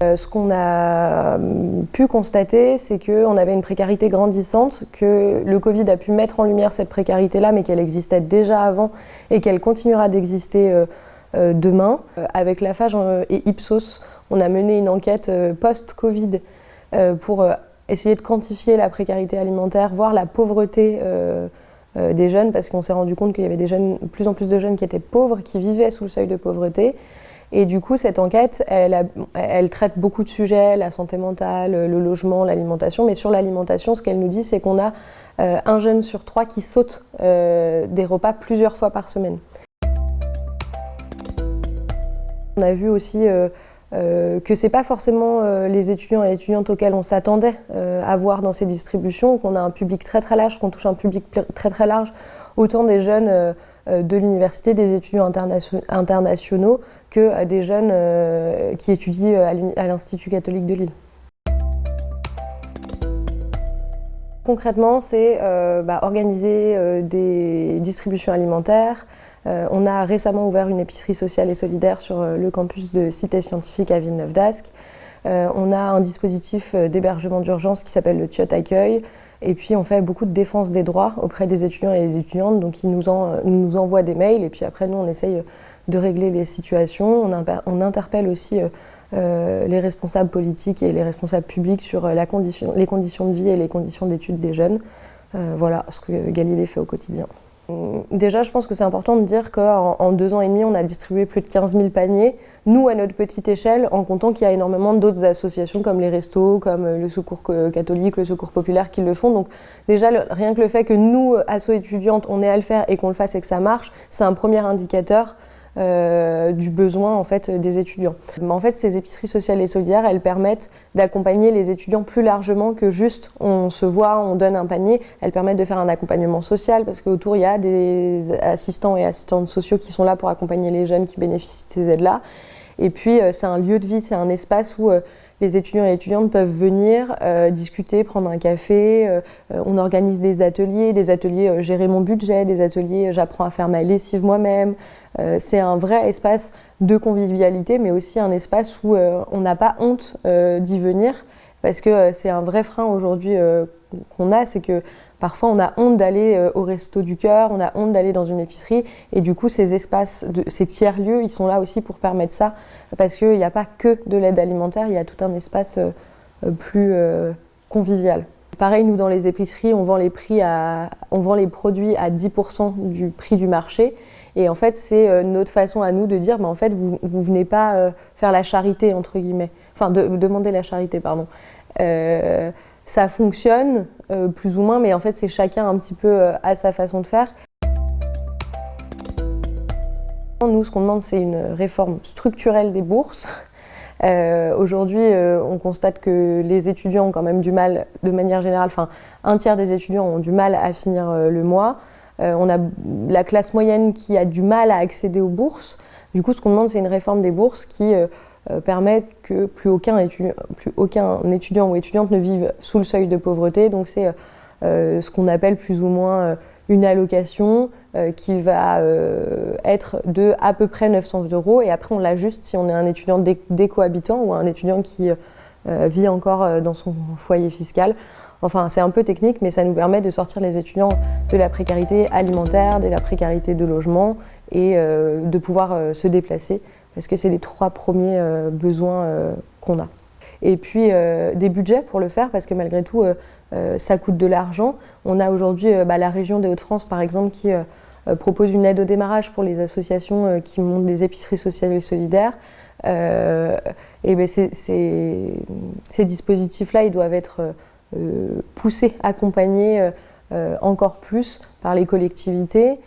Ce qu'on a pu constater, c'est qu'on avait une précarité grandissante, que le Covid a pu mettre en lumière cette précarité-là, mais qu'elle existait déjà avant et qu'elle continuera d'exister demain. Avec Lafarge et Ipsos, on a mené une enquête post-Covid pour essayer de quantifier la précarité alimentaire, voire la pauvreté des jeunes, parce qu'on s'est rendu compte qu'il y avait de plus en plus de jeunes qui étaient pauvres, qui vivaient sous le seuil de pauvreté. Et du coup, cette enquête, elle traite beaucoup de sujets, la santé mentale, le logement, l'alimentation. Mais sur l'alimentation, ce qu'elle nous dit, c'est qu'on a un jeune sur 3 qui saute des repas plusieurs fois par semaine. On a vu aussi que c'est pas forcément les étudiants et étudiantes auxquels on s'attendait à voir dans ces distributions, qu'on a un public très très large, qu'on touche un public très très large, autant des jeunes de l'université, des étudiants internationaux, que des jeunes qui étudient à l'Institut catholique de Lille. Concrètement, c'est organiser des distributions alimentaires. On a récemment ouvert une épicerie sociale et solidaire sur le campus de Cité Scientifique à Villeneuve-d'Ascq. On a un dispositif d'hébergement d'urgence qui s'appelle le TIOT Accueil. Et puis on fait beaucoup de défense des droits auprès des étudiants et des étudiantes. Donc ils nous envoient des mails et puis après nous on essaye de régler les situations. On interpelle aussi les responsables politiques et les responsables publics sur les conditions de vie et les conditions d'études des jeunes. Voilà ce que Galilée fait au quotidien. Déjà, je pense que c'est important de dire qu'en 2 ans et demi, on a distribué plus de 15 000 paniers, nous à notre petite échelle, en comptant qu'il y a énormément d'autres associations comme les Restos, comme le Secours catholique, le Secours populaire qui le font. Donc déjà, rien que le fait que nous, asso étudiantes, on ait à le faire et qu'on le fasse et que ça marche, c'est un premier indicateur du besoin en fait, des étudiants. Mais en fait, ces épiceries sociales et solidaires, elles permettent d'accompagner les étudiants plus largement que juste on se voit, on donne un panier. Elles permettent de faire un accompagnement social parce qu'autour, il y a des assistants et assistantes sociaux qui sont là pour accompagner les jeunes qui bénéficient de ces aides-là. Et puis, c'est un lieu de vie, c'est un espace où les étudiants et étudiantes peuvent venir discuter, prendre un café. On organise des ateliers gérer mon budget, des ateliers j'apprends à faire ma lessive moi-même. C'est un vrai espace de convivialité, mais aussi un espace où on n'a pas honte d'y venir, parce que c'est un vrai frein aujourd'hui qu'on a, c'est que parfois on a honte d'aller au Resto du Cœur, on a honte d'aller dans une épicerie, et du coup ces espaces, ces tiers-lieux, ils sont là aussi pour permettre ça, parce qu'il n'y a pas que de l'aide alimentaire, il y a tout un espace plus convivial. Pareil, nous dans les épiceries, on vend les produits à 10% du prix du marché. Et en fait, c'est notre façon à nous de dire, en fait, vous venez pas faire la charité, entre guillemets. Enfin, demander la charité, pardon. Ça fonctionne, plus ou moins, mais en fait, c'est chacun un petit peu à sa façon de faire. Nous, ce qu'on demande, c'est une réforme structurelle des bourses. Aujourd'hui, on constate que les étudiants ont quand même du mal, de manière générale, un tiers des étudiants ont du mal à finir le mois. On a la classe moyenne qui a du mal à accéder aux bourses. Du coup, ce qu'on demande, c'est une réforme des bourses qui permette que plus aucun étudiant ou étudiante ne vive sous le seuil de pauvreté. Donc c'est ce qu'on appelle plus ou moins une allocation qui va être de à peu près 900 €. Et après, on l'ajuste si on est un étudiant décohabitant ou un étudiant qui vit encore dans son foyer fiscal. Enfin, c'est un peu technique, mais ça nous permet de sortir les étudiants de la précarité alimentaire, de la précarité de logement et de pouvoir se déplacer, parce que c'est les 3 premiers besoins qu'on a. Et puis des budgets pour le faire, parce que malgré tout, ça coûte de l'argent. On a aujourd'hui la région des Hauts-de-France, par exemple, qui propose une aide au démarrage pour les associations qui montent des épiceries sociales et solidaires. Ces dispositifs-là, ils doivent être poussés, accompagnés encore plus par les collectivités.